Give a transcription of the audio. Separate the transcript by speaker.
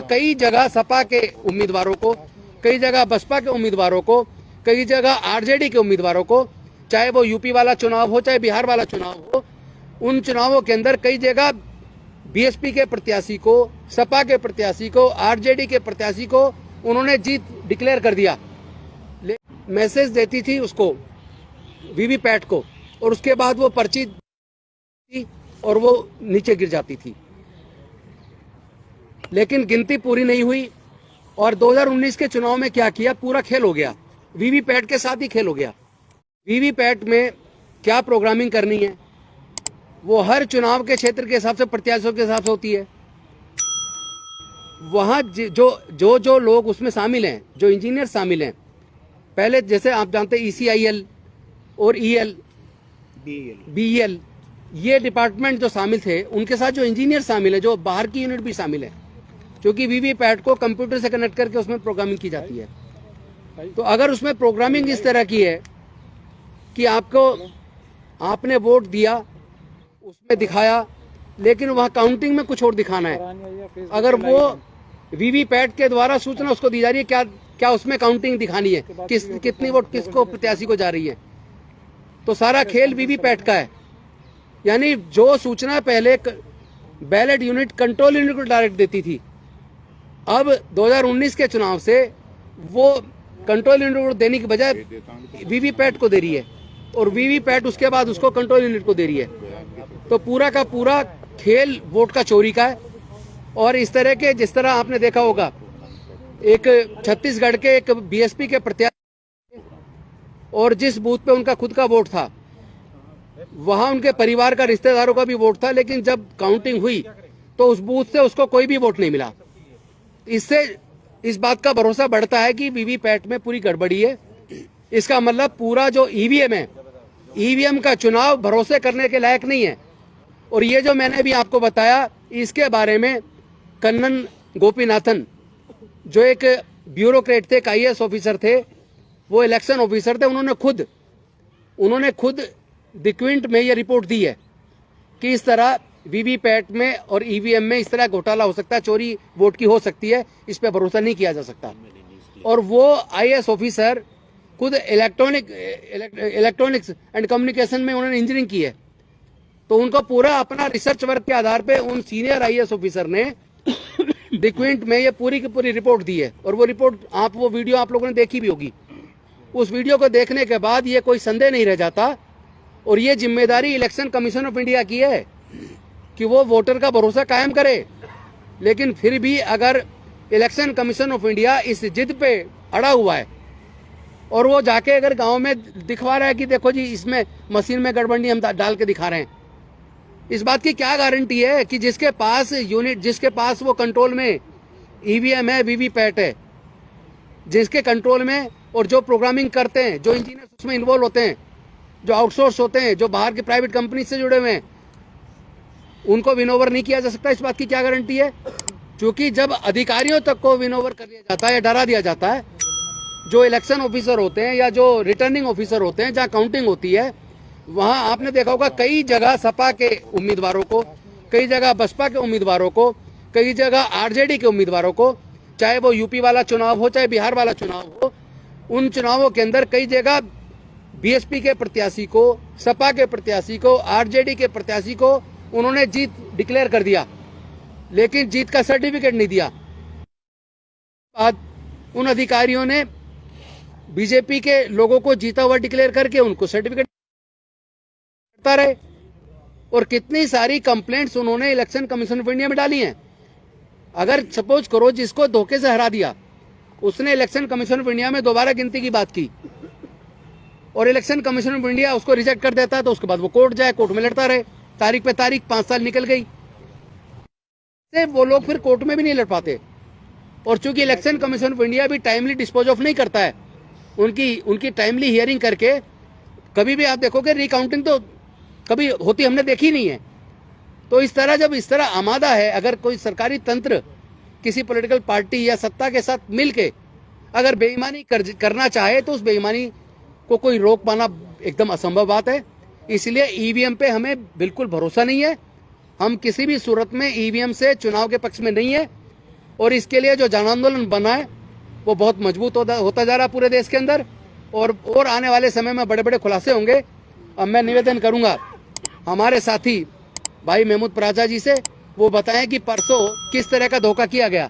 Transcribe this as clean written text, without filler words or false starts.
Speaker 1: कई जगह सपा के उम्मीदवारों को, कई जगह बसपा के उम्मीदवारों को, कई जगह आरजेडी के उम्मीदवारों को, चाहे वो यूपी वाला चुनाव हो चाहे बिहार वाला चुनाव हो, उन चुनावों के अंदर कई जगह बीएसपी के प्रत्याशी को, सपा के प्रत्याशी को, आरजेडी के प्रत्याशी को उन्होंने जीत डिक्लेयर कर दिया। मैसेज देती थी उसको वीवीपैट को, और उसके बाद वो पर्ची और वो नीचे गिर जाती थी, लेकिन गिनती पूरी नहीं हुई। और 2019 के चुनाव में क्या किया, पूरा खेल हो गया, वीवीपैट के साथ ही खेल हो गया। वीवीपैट में क्या प्रोग्रामिंग करनी है वो हर चुनाव के क्षेत्र के हिसाब से, प्रत्याशियों के हिसाब से होती है। वहां जो लोग उसमें शामिल हैं, जो इंजीनियर शामिल हैं, पहले जैसे आप जानते हैं ECIL और EL BEL, ये डिपार्टमेंट जो शामिल थे, उनके साथ जो इंजीनियर शामिल है, जो बाहर की यूनिट भी शामिल है, क्योंकि वीवीपैट को कंप्यूटर से कनेक्ट करके उसमें प्रोग्रामिंग की जाती है। तो अगर उसमें प्रोग्रामिंग इस तरह की है कि आपने वोट दिया, उसमें दिखाया, लेकिन वहां काउंटिंग में कुछ और दिखाना है, अगर वो वीवीपैट के द्वारा सूचना उसको दी जा रही है, क्या उसमें काउंटिंग दिखानी है, कितनी वोट किसको प्रत्याशी को जा रही है, तो सारा खेल वीवीपैट का है। यानी जो सूचना पहले बैलेट यूनिट कंट्रोल यूनिट को डायरेक्ट देती थी, अब 2019 के चुनाव से वो कंट्रोल यूनिट को देने की बजाय वीवीपैट को दे रही है, और वीवीपैट उसके बाद उसको कंट्रोल यूनिट को दे रही है। तो पूरा का पूरा खेल वोट का चोरी का है। और इस तरह के, जिस तरह आपने देखा होगा, एक छत्तीसगढ़ के एक बीएसपी के प्रत्याशी, और जिस बूथ पे उनका खुद का वोट था, वहां उनके परिवार का, रिश्तेदारों का भी वोट था, लेकिन जब काउंटिंग हुई तो उस बूथ से उसको कोई भी वोट नहीं मिला। इससे इस बात का भरोसा बढ़ता है कि वीवीपैट में पूरी गड़बड़ी है। इसका मतलब पूरा जो ईवीएम है, ईवीएम का चुनाव भरोसे करने के लायक नहीं है। और ये जो मैंने भी आपको बताया, इसके बारे में कन्नन गोपीनाथन, जो एक ब्यूरोक्रेट थे, IAS ऑफिसर थे, वो इलेक्शन ऑफिसर थे, उन्होंने खुद द क्विंट में ये रिपोर्ट दी है कि इस तरह वीवीपैट में और ईवीएम में इस तरह घोटाला हो सकता है, चोरी वोट की हो सकती है, इस पे भरोसा नहीं किया जा सकता। और वो IAS ऑफिसर खुद इलेक्ट्रॉनिक्स एंड कम्युनिकेशन में उन्होंने इंजीनियरिंग की है। तो उनको पूरा अपना रिसर्च वर्क के आधार पे उन सीनियर IAS ऑफिसर ने द क्विंट में ये पूरी की पूरी रिपोर्ट दी है। और वो रिपोर्ट, वो वीडियो आप लोगों ने देखी भी होगी। उस वीडियो को देखने के बाद ये कोई संदेह नहीं रह जाता, और ये जिम्मेदारी इलेक्शन कमीशन ऑफ इंडिया की है कि वो वोटर का भरोसा कायम करे। लेकिन फिर भी अगर इलेक्शन कमीशन ऑफ इंडिया इस जिद पे अड़ा हुआ है, और वो जाके अगर गांव में दिखवा रहा है कि देखो जी, इसमें मशीन में गड़बड़ी हम डाल के दिखा रहे हैं, इस बात की क्या गारंटी है कि जिसके पास यूनिट, जिसके पास वो कंट्रोल में ईवीएम है, वीवीपैट है, जिसके कंट्रोल में, और जो प्रोग्रामिंग करते हैं, जो इंजीनियर उसमें इन्वॉल्व होते हैं, जो आउटसोर्स होते हैं, जो बाहर की प्राइवेट कंपनी से जुड़े हुए हैं, उनको विनोवर नहीं किया जा सकता? इस बात की क्या गारंटी है? क्योंकि जब अधिकारियों तक को विनोवर कर दिया जाता है या डरा दिया जाता है, जो इलेक्शन ऑफिसर होते हैं या जो रिटर्निंग ऑफिसर होते हैं, जहां काउंटिंग होती है, वहां आपने देखा होगा कई जगह सपा के उम्मीदवारों को, कई जगह बसपा के उम्मीदवारों को, कई जगह आरजेडी के उम्मीदवारों को, चाहे वो यूपी वाला चुनाव हो चाहे बिहार वाला चुनाव हो, उन चुनावों के अंदर कई जगह बीएसपी के प्रत्याशी को, सपा के प्रत्याशी को, आरजेडी के प्रत्याशी को उन्होंने जीत डिक्लेयर कर दिया, लेकिन जीत का सर्टिफिकेट नहीं दिया। बाद उन अधिकारियों ने बीजेपी के लोगों को जीता हुआ डिक्लेयर करके उनको सर्टिफिकेट करता रहे। और कितनी सारी कंप्लेंट्स उन्होंने इलेक्शन कमीशन ऑफ इंडिया में डाली हैं। अगर सपोज करो जिसको धोखे से हरा दिया, उसने इलेक्शन कमीशन ऑफ इंडिया में दोबारा गिनती की बात की, और इलेक्शन कमीशन ऑफ इंडिया उसको रिजेक्ट कर देता है, तो उसके बाद वो कोर्ट जाए, कोर्ट में लड़ता रहे, तारीख पे तारीख, 5 साल निकल गई, वो लोग फिर कोर्ट में भी नहीं लड़ पाते। और चूंकि इलेक्शन कमीशन ऑफ इंडिया भी टाइमली डिस्पोज ऑफ नहीं करता है, उनकी टाइमली हियरिंग करके, कभी भी आप देखोगे रिकाउंटिंग तो कभी होती हमने देखी नहीं है। तो इस तरह, जब इस तरह आमादा है, अगर कोई सरकारी तंत्र किसी पॉलिटिकल पार्टी या सत्ता के साथ मिलके अगर बेईमानी करना चाहे, तो उस बेईमानी को कोई रोक पाना एकदम असंभव बात है। इसलिए ईवीएम पे हमें बिल्कुल भरोसा नहीं है। हम किसी भी सूरत में ईवीएम से चुनाव के पक्ष में नहीं है। और इसके लिए जो जन आंदोलन बना है वो बहुत मजबूत होता जा रहा है पूरे देश के अंदर, और आने वाले समय में बड़े बड़े खुलासे होंगे। अब मैं निवेदन करूंगा हमारे साथी भाई महमूद पराचा जी से, वो बताएं कि परसों किस तरह का धोखा किया गया।